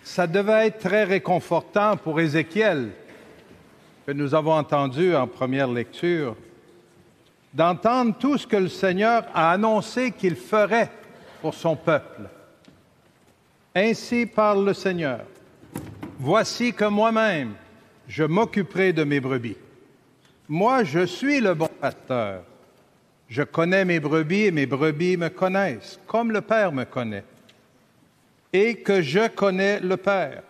Ça devait être très réconfortant pour Ézéchiel, que nous avons entendu en première lecture, d'entendre tout ce que le Seigneur a annoncé qu'il ferait pour son peuple. Ainsi parle le Seigneur. Voici que moi-même, je m'occuperai de mes brebis. Moi, je suis le bon pasteur. Je connais mes brebis et mes brebis me connaissent, comme le Père me connaît. Et que je connais le Père.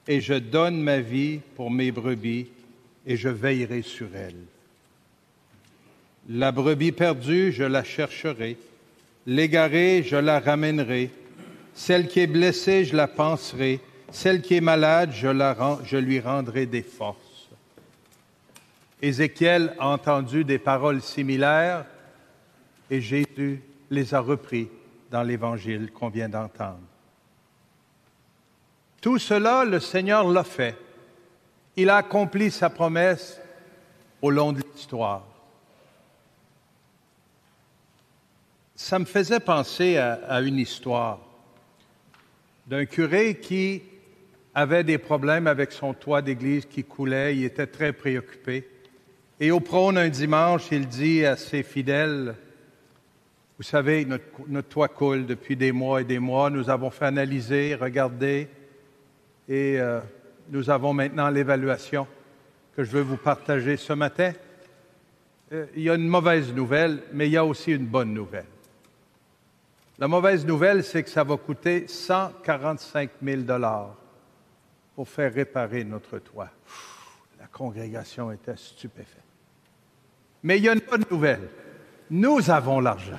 Et je donne ma vie pour mes brebis et je veillerai sur elles. La brebis perdue, je la chercherai. L'égarée, je la ramènerai. Celle qui est blessée, je la panserai. Celle qui est malade, je lui rendrai des forces. Ézéchiel a entendu des paroles similaires et Jésus les a repris dans l'Évangile qu'on vient d'entendre. Tout cela, le Seigneur l'a fait. Il a accompli sa promesse au long de l'histoire. Ça me faisait penser à une histoire d'un curé qui avait des problèmes avec son toit d'église qui coulait. Il était très préoccupé. Et au prône un dimanche, il dit à ses fidèles, « Vous savez, notre toit coule depuis des mois et des mois. Nous avons fait analyser, regarder, et nous avons maintenant l'évaluation que je veux vous partager ce matin. Il y a une mauvaise nouvelle, mais il y a aussi une bonne nouvelle. La mauvaise nouvelle, c'est que ça va coûter 145 000 $ pour faire réparer notre toit. » La congrégation était stupéfaite. Mais il y a une bonne nouvelle. Nous avons l'argent.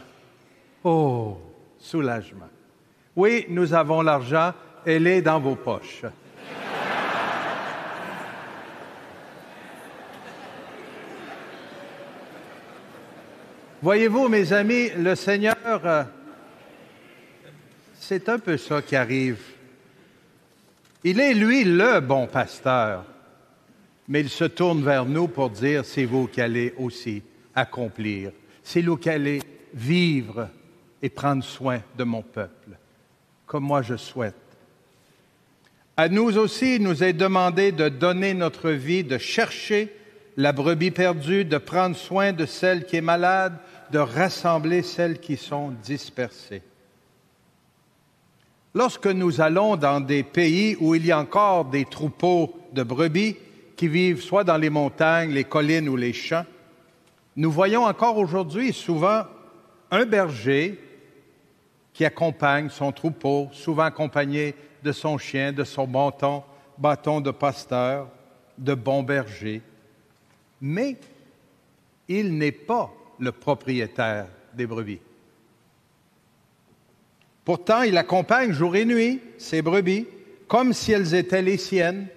Oh, soulagement. Oui, nous avons l'argent. Elle est dans vos poches. Voyez-vous, mes amis, le Seigneur, c'est un peu ça qui arrive. Il est, lui, le bon pasteur. Mais il se tourne vers nous pour dire, c'est vous qui allez aussi accomplir. C'est vous qui allez vivre et prendre soin de mon peuple, comme moi je souhaite. À nous aussi, il nous est demandé de donner notre vie, de chercher la brebis perdue, de prendre soin de celle qui est malade, de rassembler celles qui sont dispersées. Lorsque nous allons dans des pays où il y a encore des troupeaux de brebis, qui vivent soit dans les montagnes, les collines ou les champs, nous voyons encore aujourd'hui souvent un berger qui accompagne son troupeau, souvent accompagné de son chien, de son bâton de pasteur, de bon berger. Mais il n'est pas le propriétaire des brebis. Pourtant, il accompagne jour et nuit ces brebis, comme si elles étaient les siennes.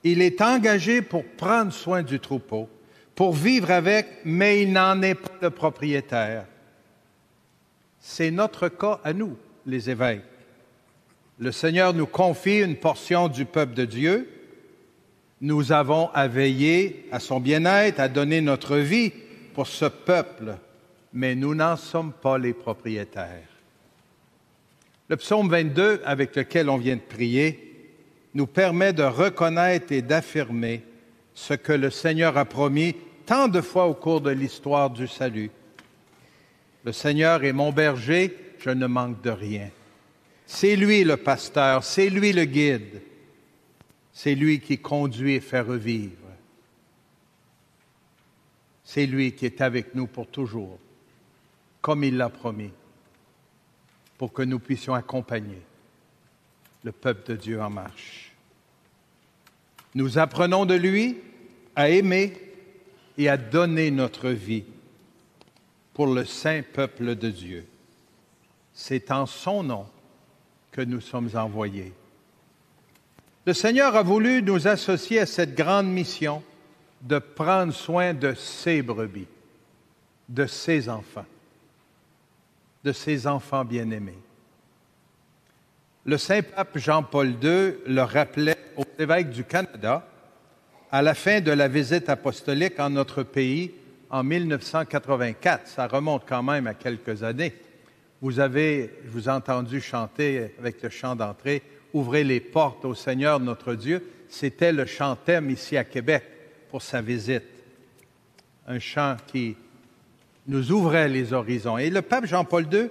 Il est engagé pour prendre soin du troupeau, pour vivre avec, mais il n'en est pas le propriétaire. C'est notre cas à nous, les évêques. Le Seigneur nous confie une portion du peuple de Dieu. Nous avons à veiller à son bien-être, à donner notre vie pour ce peuple, mais nous n'en sommes pas les propriétaires. Le psaume 22, avec lequel on vient de prier, nous permet de reconnaître et d'affirmer ce que le Seigneur a promis tant de fois au cours de l'histoire du salut. Le Seigneur est mon berger, je ne manque de rien. C'est lui le pasteur, c'est lui le guide, c'est lui qui conduit et fait revivre. C'est lui qui est avec nous pour toujours, comme il l'a promis, pour que nous puissions accompagner le peuple de Dieu en marche. Nous apprenons de lui à aimer et à donner notre vie pour le saint peuple de Dieu. C'est en son nom que nous sommes envoyés. Le Seigneur a voulu nous associer à cette grande mission de prendre soin de ses brebis, de ses enfants bien-aimés. Le Saint-Pape Jean-Paul II le rappelait aux évêques du Canada à la fin de la visite apostolique en notre pays en 1984. Ça remonte quand même à quelques années. Je vous ai entendu chanter avec le chant d'entrée ouvrez les portes au Seigneur notre Dieu, c'était le chant-thème ici à Québec pour sa visite. Un chant qui nous ouvrait les horizons. Et le pape Jean-Paul II,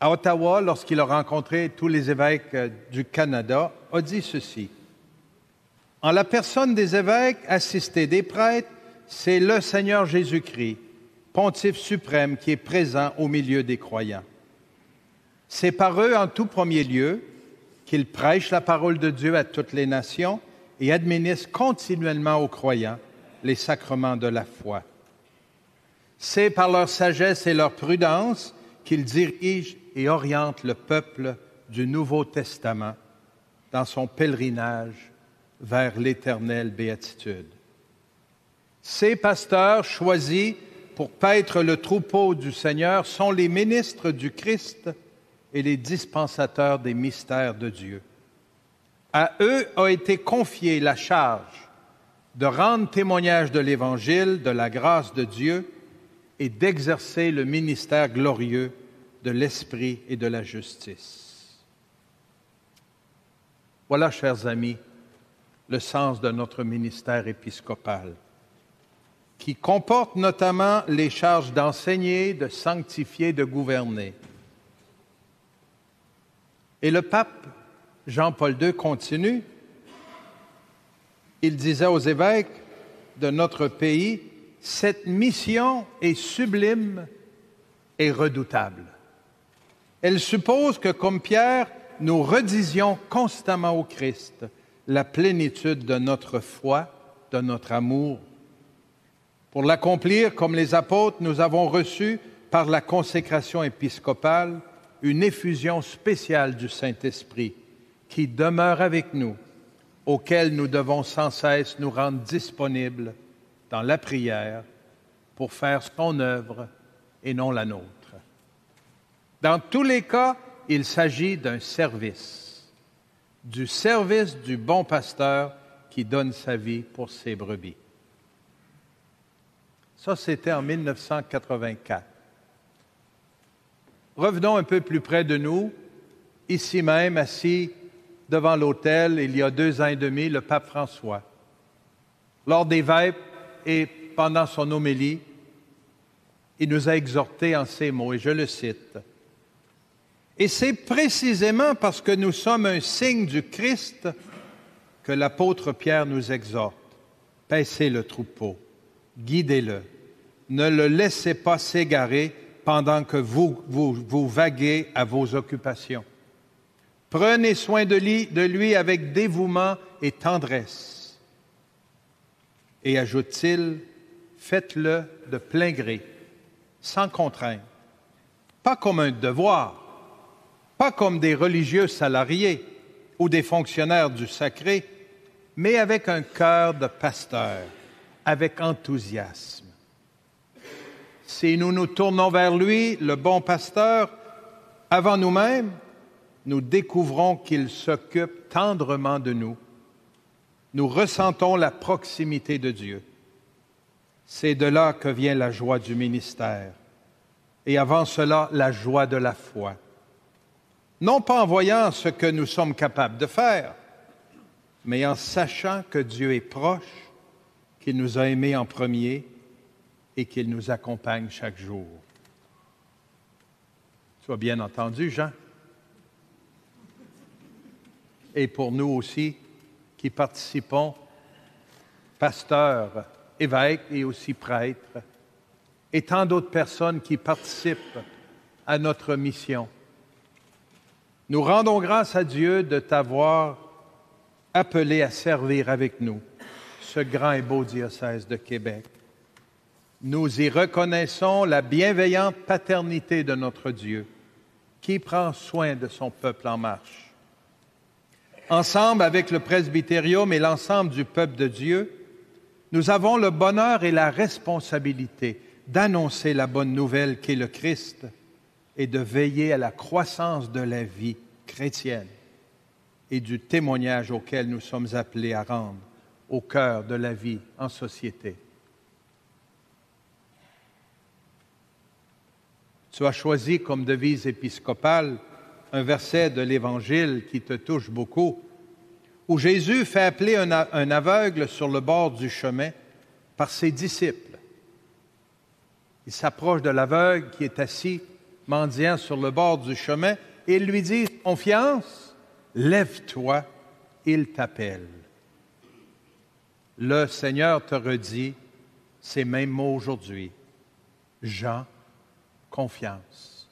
à Ottawa, lorsqu'il a rencontré tous les évêques du Canada, a dit ceci. En la personne des évêques, assistés des prêtres, c'est le Seigneur Jésus-Christ, pontife suprême, qui est présent au milieu des croyants. C'est par eux, en tout premier lieu, qu'il prêche la parole de Dieu à toutes les nations et administre continuellement aux croyants les sacrements de la foi. C'est par leur sagesse et leur prudence qu'ils dirigent et orientent le peuple du Nouveau Testament dans son pèlerinage vers l'éternelle béatitude. Ces pasteurs choisis pour paître le troupeau du Seigneur sont les ministres du Christ et les dispensateurs des mystères de Dieu. À eux a été confiée la charge de rendre témoignage de l'Évangile, de la grâce de Dieu et d'exercer le ministère glorieux de l'Esprit et de la justice. Voilà, chers amis, le sens de notre ministère épiscopal, qui comporte notamment les charges d'enseigner, de sanctifier, de gouverner. Et le pape Jean-Paul II continue. Il disait aux évêques de notre pays, « Cette mission est sublime et redoutable. Elle suppose que, comme Pierre, nous redisions constamment au Christ la plénitude de notre foi, de notre amour. Pour l'accomplir, comme les apôtres, nous avons reçu, par la consécration épiscopale, une effusion spéciale du Saint-Esprit qui demeure avec nous, auquel nous devons sans cesse nous rendre disponibles dans la prière pour faire son œuvre et non la nôtre. Dans tous les cas, il s'agit d'un service, du service du bon pasteur qui donne sa vie pour ses brebis. Ça, c'était en 1984. Revenons un peu plus près de nous, ici même, assis devant l'autel, il y a 2 ans et demi, le pape François. Lors des vêpres et pendant son homélie, il nous a exhortés en ces mots, et je le cite. « Et c'est précisément parce que nous sommes un signe du Christ que l'apôtre Pierre nous exhorte. Paissez le troupeau, guidez-le, ne le laissez pas s'égarer pendant que vous vaguez à vos occupations. Prenez soin de lui avec dévouement et tendresse. » Et ajoute-t-il, faites-le de plein gré, sans contrainte, pas comme un devoir, pas comme des religieux salariés ou des fonctionnaires du sacré, mais avec un cœur de pasteur, avec enthousiasme. Si nous nous tournons vers lui, le bon pasteur, avant nous-mêmes, nous découvrons qu'il s'occupe tendrement de nous. Nous ressentons la proximité de Dieu. C'est de là que vient la joie du ministère. Et avant cela, la joie de la foi. Non pas en voyant ce que nous sommes capables de faire, mais en sachant que Dieu est proche, qu'il nous a aimés en premier et qu'il nous accompagne chaque jour. Tu as bien entendu, Jean? Et pour nous aussi, qui participons, pasteurs, évêques et aussi prêtres, et tant d'autres personnes qui participent à notre mission. Nous rendons grâce à Dieu de t'avoir appelé à servir avec nous ce grand et beau diocèse de Québec. Nous y reconnaissons la bienveillante paternité de notre Dieu qui prend soin de son peuple en marche. Ensemble, avec le presbytérium et l'ensemble du peuple de Dieu, nous avons le bonheur et la responsabilité d'annoncer la bonne nouvelle qu'est le Christ et de veiller à la croissance de la vie chrétienne et du témoignage auquel nous sommes appelés à rendre au cœur de la vie en société. Tu as choisi comme devise épiscopale un verset de l'Évangile qui te touche beaucoup, où Jésus fait appeler un aveugle sur le bord du chemin par ses disciples. Il s'approche de l'aveugle qui est assis, mendiant sur le bord du chemin, et il lui dit, « Confiance, lève-toi, il t'appelle. » Le Seigneur te redit ces mêmes mots aujourd'hui. « Jean, confiance,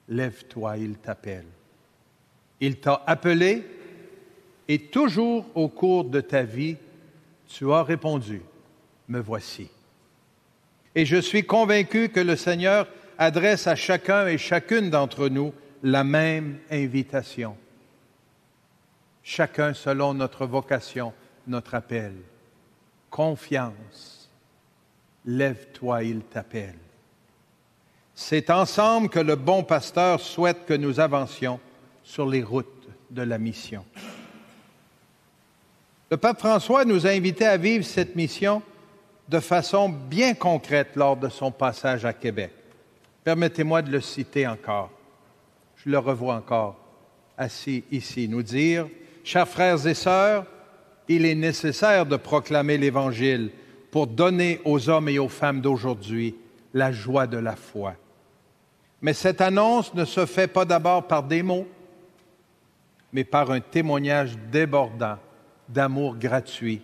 lève-toi, il t'appelle. » Il t'a appelé, et toujours au cours de ta vie, tu as répondu, « Me voici. » Et je suis convaincu que le Seigneur adresse à chacun et chacune d'entre nous la même invitation. Chacun selon notre vocation, notre appel. Confiance, lève-toi, il t'appelle. C'est ensemble que le bon pasteur souhaite que nous avancions sur les routes de la mission. Le pape François nous a invités à vivre cette mission de façon bien concrète lors de son passage à Québec. Permettez-moi de le citer encore. Je le revois encore, assis ici, nous dire « Chers frères et sœurs, il est nécessaire de proclamer l'Évangile pour donner aux hommes et aux femmes d'aujourd'hui la joie de la foi. Mais cette annonce ne se fait pas d'abord par des mots, mais par un témoignage débordant d'amour gratuit,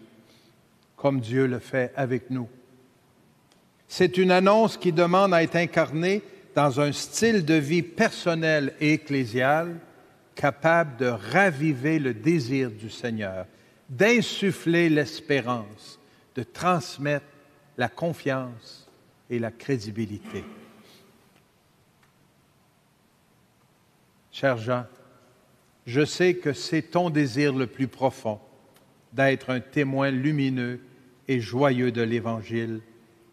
comme Dieu le fait avec nous. C'est une annonce qui demande à être incarnée dans un style de vie personnel et ecclésial capable de raviver le désir du Seigneur, d'insuffler l'espérance, de transmettre la confiance et la crédibilité. Cher Jean, je sais que c'est ton désir le plus profond d'être un témoin lumineux et joyeux de l'Évangile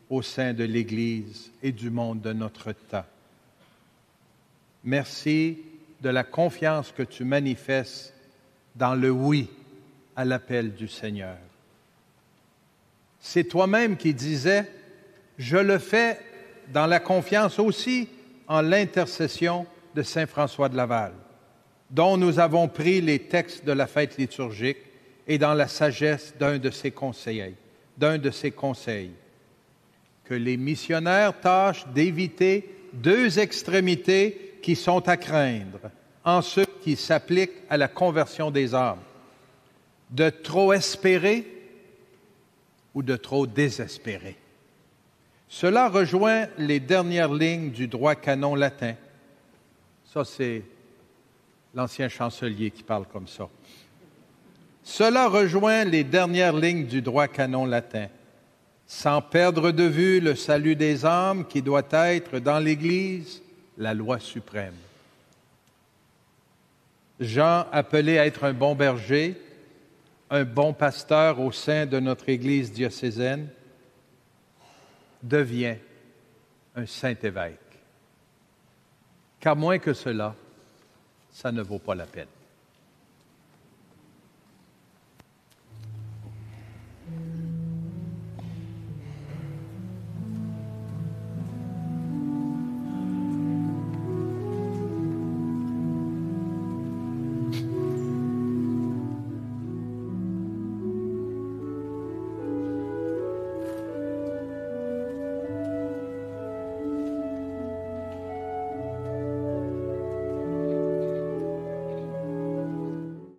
au sein de l'Église et du monde de notre temps. Merci de la confiance que tu manifestes dans le oui à l'appel du Seigneur. C'est toi-même qui disais, « Je le fais dans la confiance aussi en l'intercession de saint François de Laval, dont nous avons pris les textes de la fête liturgique et dans la sagesse d'un de ses conseils, que les missionnaires tâchent d'éviter deux extrémités qui sont à craindre en ceux qui s'appliquent à la conversion des âmes, de trop espérer ou de trop désespérer. Cela rejoint les dernières lignes du droit canon latin. Ça, c'est l'ancien chancelier qui parle comme ça. Cela rejoint les dernières lignes du droit canon latin, sans perdre de vue le salut des âmes qui doit être dans l'Église la loi suprême. Jean, appelé à être un bon berger, un bon pasteur au sein de notre Église diocésaine, devient un saint évêque. Car moins que cela, ça ne vaut pas la peine.